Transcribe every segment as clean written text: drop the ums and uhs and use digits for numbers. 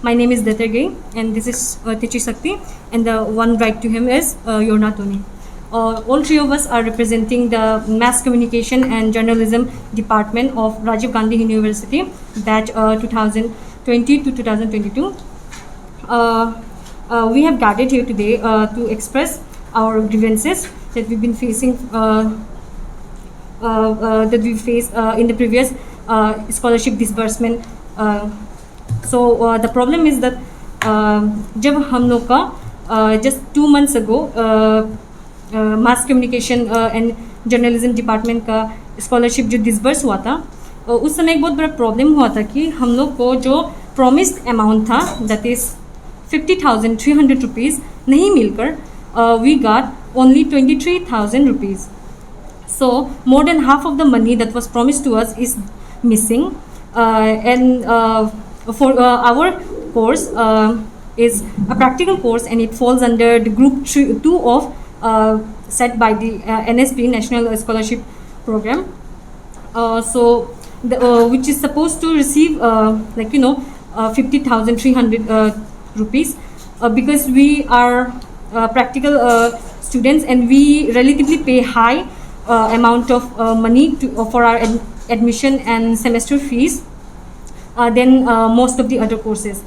My name is Deter Gay, and this is Techi Sakti, and the one right to him is Yorna Tony. All three of us are representing the Mass Communication and Journalism Department of Rajiv Gandhi University, batch 2020 to 2022. We have gathered here today to express our grievances that we've been facing, that we faced in the previous scholarship disbursement. So the problem is that जब हम लोग का just 2 months ago mass communication and journalism department का scholarship जो disburse हुआ था, उस समय एक बहुत बड़ा प्रॉब्लम हुआ था कि हम लोग को जो प्रॉमिस्ड अमाउंट था दैट इज़ 50,300 रुपीज़ नहीं मिलकर we got only 23,000 rupees. So more than half of the money that was promised to us is missing, and for our course is a practical course, and it falls under the group 2 of set by the NSP, National Scholarship Program. So which is supposed to receive 50,300 rupees because we are practical students, and we relatively pay high amount of money for our admission and semester fees than most of the other courses.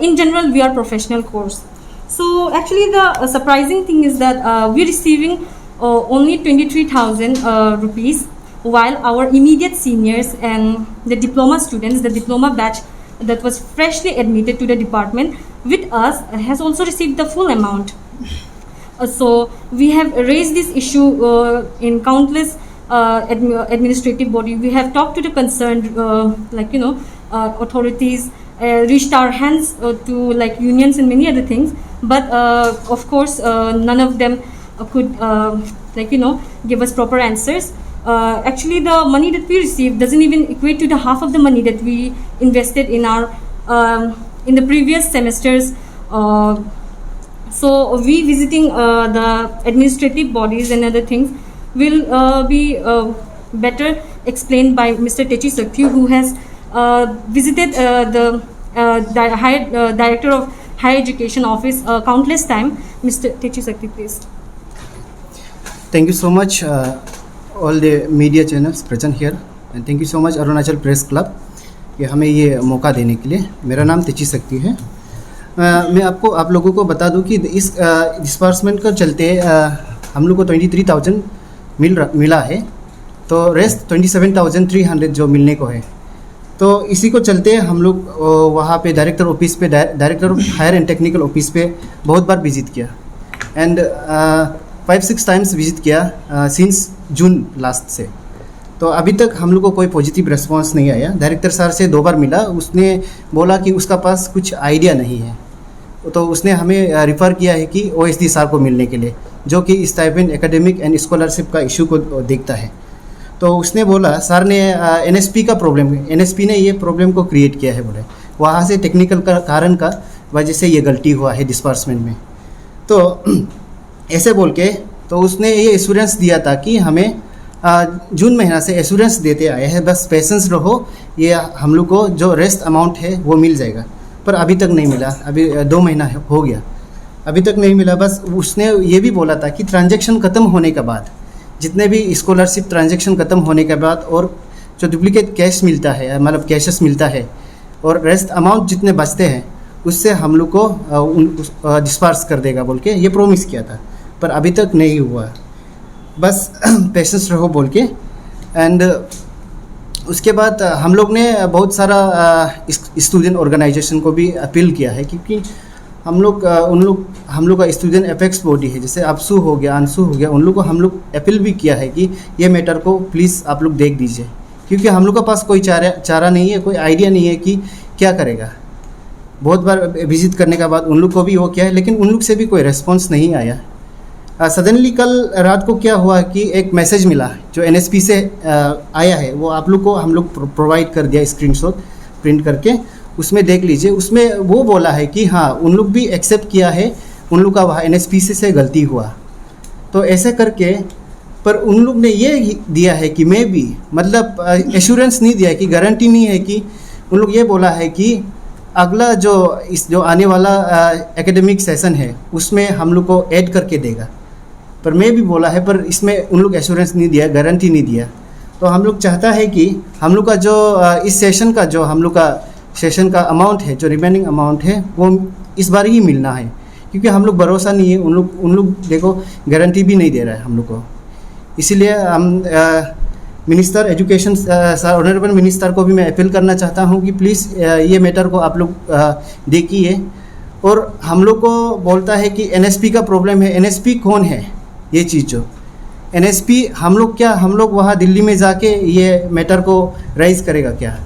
In general, we are professional course. So actually the surprising thing is that we're receiving only 23,000 rupees, while our immediate seniors and the diploma students, the diploma batch that was freshly admitted to the department with us has also received the full amount. So we have raised this issue in countless administrative body. We have talked to the concerned authorities, reached our hands to unions and many other things, but of course none of them could give us proper answers. Actually the money that we received doesn't even equate to the half of the money that we invested in our in the previous semesters. So we visiting the administrative bodies and other things will be better explained by Mr. Techi Sakti, who has visited the Director of Higher Education Office countless time. Mr. Techi Sakti, please. Thank you so much all the media channels present here, and thank you so much Arunachal Press Club कि हमें ये मौका देने के लिए. मेरा नाम तेची सक्ति है. मैं आप लोगों को बता दूं कि इस डिस्बर्समेंट का चलते हम लोग को 23,000 मिला है, तो रेस्ट 27,300 जो मिलने को है. तो इसी को चलते हम लोग वहाँ पे director of higher and technical office पे बहुत बार विजिट किया, एंड 5-6 टाइम्स विजिट किया सिंस जून लास्ट से. तो अभी तक हम लोग को कोई पॉजिटिव रिस्पांस नहीं आया. डायरेक्टर सर से 2 बार मिला, उसने बोला कि उसका पास कुछ आइडिया नहीं है, तो उसने हमें रिफ़र किया है कि OSD सर को मिलने के लिए, जो कि स्टाइपेंड एकेडमिक एंड स्कॉलरशिप का इशू को देखता है. तो उसने बोला सर ने NSP का प्रॉब्लम, NSP ने ये प्रॉब्लम को क्रिएट किया है, बोले वहाँ से टेक्निकल का कारण का वजह से ये गलती हुआ है डिस्बर्समेंट में. तो ऐसे बोल के तो उसने ये एश्योरेंस दिया था कि हमें जून महीना से एश्योरेंस देते आए हैं, बस पेशेंस रहो, ये हम लोग को जो रेस्ट अमाउंट है वो मिल जाएगा. पर अभी तक नहीं मिला. अभी 2 महीना हो गया, अभी तक नहीं मिला. बस उसने ये भी बोला था कि ट्रांजैक्शन ख़त्म होने के बाद, जितने भी स्कॉलरशिप ट्रांजैक्शन ख़त्म होने के बाद और जो डुप्लीकेट कैश मिलता है, मतलब कैशेस मिलता है, और रेस्ट अमाउंट जितने बचते हैं उससे हम लोग को डिस्पर्स कर देगा बोल के ये प्रॉमिस किया था. पर अभी तक नहीं हुआ. बस पेशेंस रहो बोल के. एंड उसके बाद हम लोग ने बहुत सारा स्टूडेंट ऑर्गेनाइजेशन को भी अपील किया है, क्योंकि हम लोग का स्टूडेंट अपेक्स बॉडी है, जैसे अपसू हो गया, अंशु हो गया, उन लोग को हम लोग अपील भी किया है कि ये मैटर को प्लीज़ आप लोग देख दीजिए, क्योंकि हम लोग के पास कोई चारा नहीं है, कोई आइडिया नहीं है कि क्या करेगा. बहुत बार विजिट करने के बाद उन लोग को भी वो किया है, लेकिन उन लोग से भी कोई रिस्पॉन्स नहीं आया. सडनली कल रात को क्या हुआ कि एक मैसेज मिला जो NSP से आया है, वो आप लोग को हम लोग प्रोवाइड कर दिया, स्क्रीनशॉट प्रिंट करके, उसमें देख लीजिए. उसमें वो बोला है कि हाँ उन लोग भी एक्सेप्ट किया है, उन लोग का वहाँ NSP से गलती हुआ. तो ऐसे करके, पर उन लोग ने ये दिया है कि मैं भी मतलब एश्योरेंस नहीं दिया है, कि गारंटी नहीं है, कि उन लोग ये बोला है कि अगला जो आने वाला एकेडमिक सेशन है उसमें हम लोग को ऐड करके देगा। पर मैं भी बोला है, पर इसमें उन लोग एश्योरेंस नहीं दिया, गारंटी नहीं दिया। तो हम लोग चाहता है कि हम लोग का जो इस सेशन का जो हम लोग का सेशन का अमाउंट है, जो रिमेनिंग अमाउंट है, वो इस बार ही मिलना है, क्योंकि हम लोग भरोसा नहीं है, उन लोग देखो गारंटी भी नहीं दे रहा है हम लोग को। इसीलिए हम मिनिस्टर एजुकेशन ऑनरेबल मिनिस्टर को भी मैं अपील करना चाहता हूँ कि प्लीज़ ये मैटर को आप लोग देखिए। और हम लोग को बोलता है कि एनएसपी का प्रॉब्लम है। एनएसपी कौन है? ये चीज़ जो एनएसपी हम लोग वहाँ दिल्ली में जाके ये मैटर को राइज करेगा क्या?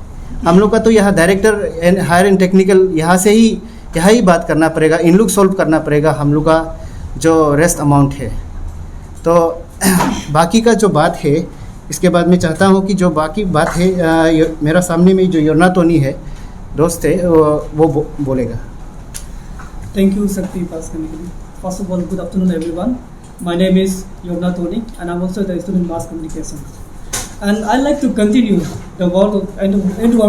हम लोग का तो यहाँ डायरेक्टर हायर एंड टेक्निकल यहाँ ही बात करना पड़ेगा, इन लोग सॉल्व करना पड़ेगा हम लोग का जो रेस्ट अमाउंट है। तो बाकी का जो बात है, इसके बाद मैं चाहता हूँ कि जो बाकी बात है मेरा सामने में जो योना टोनी है दोस्त है वो बोलेगा। Thank you, Shakti, pass करने के लिए। First of all, good afternoon, everyone. My name is Yorna Tony, and I'm also the student mass communication. And I'd like to continue the word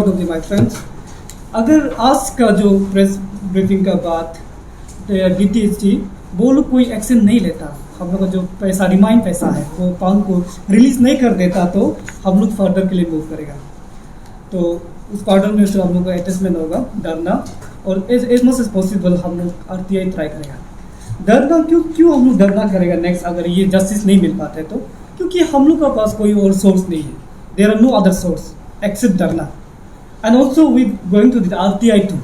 of my friends. अगर आज का जो press briefing का बात DTSG वो लोग कोई action नहीं लेता, हम लोग का जो पैसा रिमाइंड पैसा है वो पाउंड को रिलीज नहीं कर देता, तो हम लोग फर्दर के लिए मूव करेगा। तो उस फर्दर में हम लोग का अटैचमेंट होगा, डरना, और एज मच एज पॉसिबल हम लोग RTI ट्राई करेगा। डरना क्यों हम लोग डरना करेगा नेक्स्ट, अगर ये जस्टिस नहीं मिल पाता है तो? क्योंकि हम लोग का पास कोई और सोर्स नहीं है। There are no other source except डरना। And also we going to the RTI too,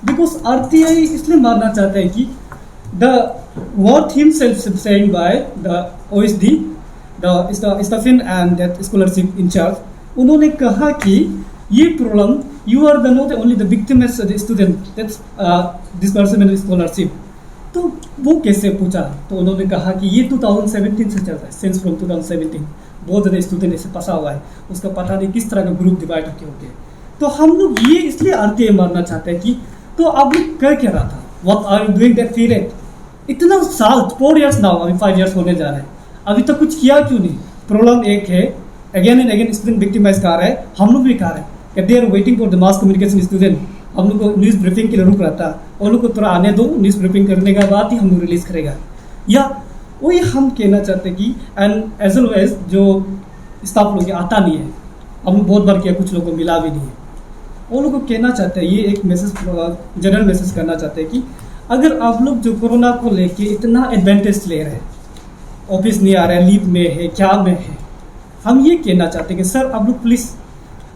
because RTI इसलिए मारना चाहता है कि the what himself saying by the OSD, the Stephen and that scholarship in charge, उन्होंने कहा कि ये problem you are the not only the victim as the student that's disbursement scholarship। तो वो कैसे पूछा? तो उन्होंने कहा कि ये 2017 से चल रहा है, सिंस फ्रॉम 2017 बहुत ज़्यादा स्टूडेंट ऐसे फंसा हुआ है, उसका पता नहीं किस तरह का ग्रुप डिवाइड होके होते। तो हम लोग ये इसलिए RTI मारना चाहते हैं कि तो आप लोग कर क्या रहा था, what are you doing that period? इतना साल 4 years नाउ, अभी 5 years होने जा रहे हैं, अभी तक कुछ किया क्यों नहीं? प्रॉब्लम एक है, again and again student victimise कर रहा है, हम लोग भी कर रहे हैं। If they are waiting for the mass communication student, हम लोग को न्यूज़ ब्रीफिंग के लिए रुक रहता, और लोग को थोड़ा आने दो, न्यूज़ ब्रीफिंग करने के बाद ही हम लोग रिलीज करेगा। या वही हम कहना चाहते हैं कि एंड एज वेल एज जो स्टाफ लोग आता नहीं है, हम लोग बहुत बार किया, कुछ लोगों को मिला भी नहीं है, वो लोग को कहना चाहते हैं, ये एक मैसेज जनरल मैसेज करना चाहते हैं कि अगर आप लोग जो कोरोना को लेके इतना एडवांटेज ले रहे हैं, ऑफिस नहीं आ रहा है, लीव में है, क्या में है, हम ये कहना चाहते हैं कि सर आप लोग प्लीज़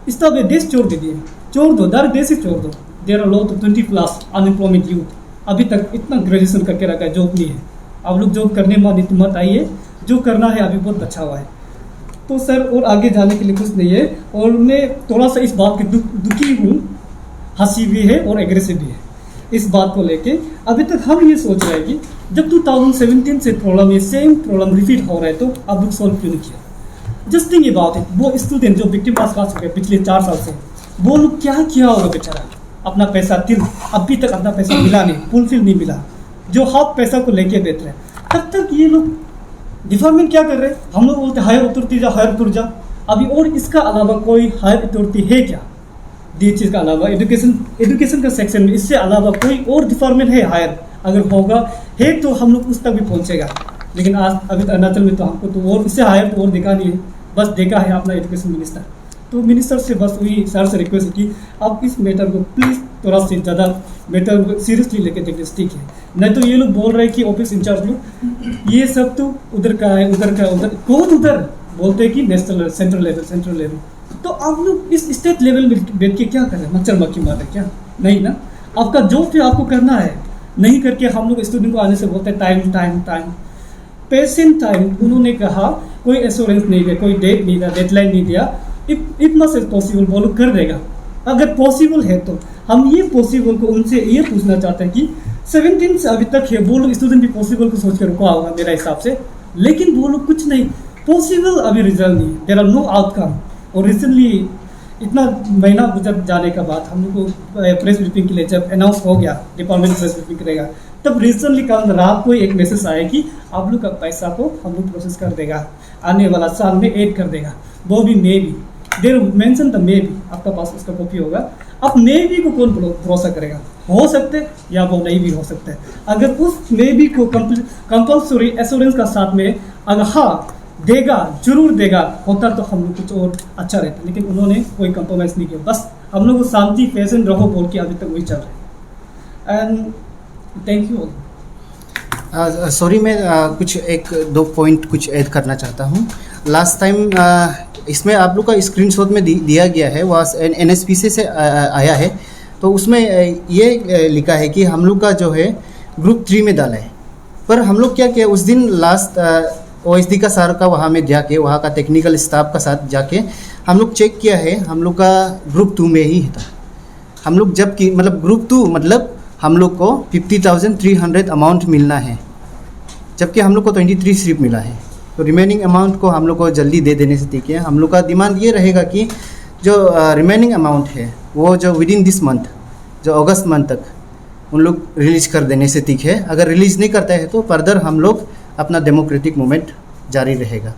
इस तरह देश छोड़ दीजिए, छोड़ दो, दर देश ही छोड़ दो। There are lot of 20+ unemployment youth, अभी तक इतना ग्रेजुएशन करके रखा है, जॉब नहीं है। आप लोग जॉब करने मत आइए, जो करना है अभी बहुत अच्छा हुआ है। तो सर और आगे जाने के लिए कुछ नहीं है, और मैं थोड़ा सा इस बात की दुखी हूँ, हंसी भी है और एग्रेसिव भी है इस बात को लेके। अभी तक हम ये सोच रहे हैं कि जब 2017 से प्रॉब्लम, ये सेम प्रॉब्लम रिपीट हो रहा है, तो आप लोग सॉल्व क्यों नहीं किया? Just think about it. वो स्टूडेंट जो विक्टिम पास कर चुके हैं पिछले 4 साल से, वो लोग क्या किया होगा बेचारा? अपना पैसा अभी तक अपना पैसा मिला नहीं, फुलफिल नहीं मिला, जो हाफ पैसा को लेके देते हैं। तब तक ये लोग डिपार्टमेंट क्या कर रहे हैं? हम लोग बोलते हायर अथॉरिटी जा, हायर अथॉरिटी जा। अभी और इसका अलावा कोई हायर अथॉरिटी है क्या? ये चीज़ का अलावा एजुकेशन का सेक्शन में इससे अलावा कोई और डिपार्टमेंट है हायर? अगर होगा है तो हम लोग उस तक भी पहुँचेगा। लेकिन आज अभी अरुणाचल में तो हमको तो और इससे हायर तो और देखा नहीं है, बस देखा है अपना एजुकेशन मिनिस्टर। तो मिनिस्टर से बस वही सर से रिक्वेस्ट है कि आप इस मैटर को प्लीज़ थोड़ा सा ज़्यादा मैटर सीरियसली लेके देखिए, ठीक है? नहीं तो ये लोग बोल रहे हैं कि ऑफिस इंचार्ज लोग ये सब तो उधर का है, उधर का, उधर कौन उधर बोलते हैं कि नेशनल सेंट्रल लेवल। तो आप लोग इस स्टेट लेवल में बैठ के क्या कर रहे हैं? मच्छर मक्खी मार रहे क्या? नहीं ना, आपका जॉब पे आपको करना है, नहीं करके हम लोग स्टूडेंट को आने से बोलते हैं टाइम पेशेंट टाइम। उन्होंने कहा कोई एश्योरेंस नहीं दिया, कोई डेट नहीं दिया, डेडलाइन नहीं दिया। इफ मच एज पॉसिबल वो लोग कर देगा, अगर पॉसिबल है तो। हम ये पॉसिबल को उनसे ये पूछना चाहते हैं कि 17 से अभी तक है, वो लोग स्टूडेंट भी पॉसिबल को सोच कर रुका होगा मेरा हिसाब से, लेकिन वो लोग कुछ नहीं, पॉसिबल अभी रिजल्ट नहीं, देयर आर नो आउटकम। और रिसेंटली इतना महीना गुजर जाने के बाद हम लोग को प्रेस ब्रीफिंग के लिए जब अनाउंस हो गया डिपार्टमेंट प्रेस ब्रीफिंग करेगा, तब रिसेंटली कल रात को एक मैसेज आया कि आप लोग का पैसा को हम लोग प्रोसेस कर देगा, आने वाला साल में ऐड कर देगा। वो भी मे भी देर मेंशन द मे भी, आपका पास उसका कॉपी होगा। अब नेवी को कौन भरोसा करेगा? हो सकते या वो नहीं भी हो सकते। अगर उस नेवी को कंपल्सरी एश्योरेंस का साथ में अगर हाँ देगा, जरूर देगा होता तो हम लोग कुछ और अच्छा रहता, लेकिन उन्होंने कोई कंप्रोमाइज़ नहीं किया। बस हम लोग शांति फैशन रहो बोल के अभी तक वही चल रहा है। And thank you all. Sorry, मैं कुछ एक दो पॉइंट कुछ ऐड करना चाहता हूँ। लास्ट टाइम इसमें आप लोग का स्क्रीनशॉट में दिया गया है, वह NSPC से आया है, तो उसमें ये लिखा है कि हम लोग का जो है ग्रुप 3 में डाला है। पर हम लोग क्या किया उस दिन लास्ट OSD का सर का वहाँ में जाके, वहाँ का टेक्निकल स्टाफ का साथ जाके हम लोग चेक किया है, हम लोग का ग्रुप 2 में ही था। हम लोग जब कि मतलब ग्रुप 2 मतलब हम लोग को 50,300 अमाउंट मिलना है, जबकि हम लोग को 23 सिर्फ मिला है। तो रिमेनिंग अमाउंट को हम लोग को जल्दी दे देने से ठीक है। हम लोग का डिमांड ये रहेगा कि जो रिमेनिंग अमाउंट है वो जो विद इन दिस मंथ, जो अगस्त मंथ तक उन लोग रिलीज़ कर देने से ठीक है। अगर रिलीज़ नहीं करता है तो फर्दर हम लोग अपना डेमोक्रेटिक मूवमेंट जारी रहेगा।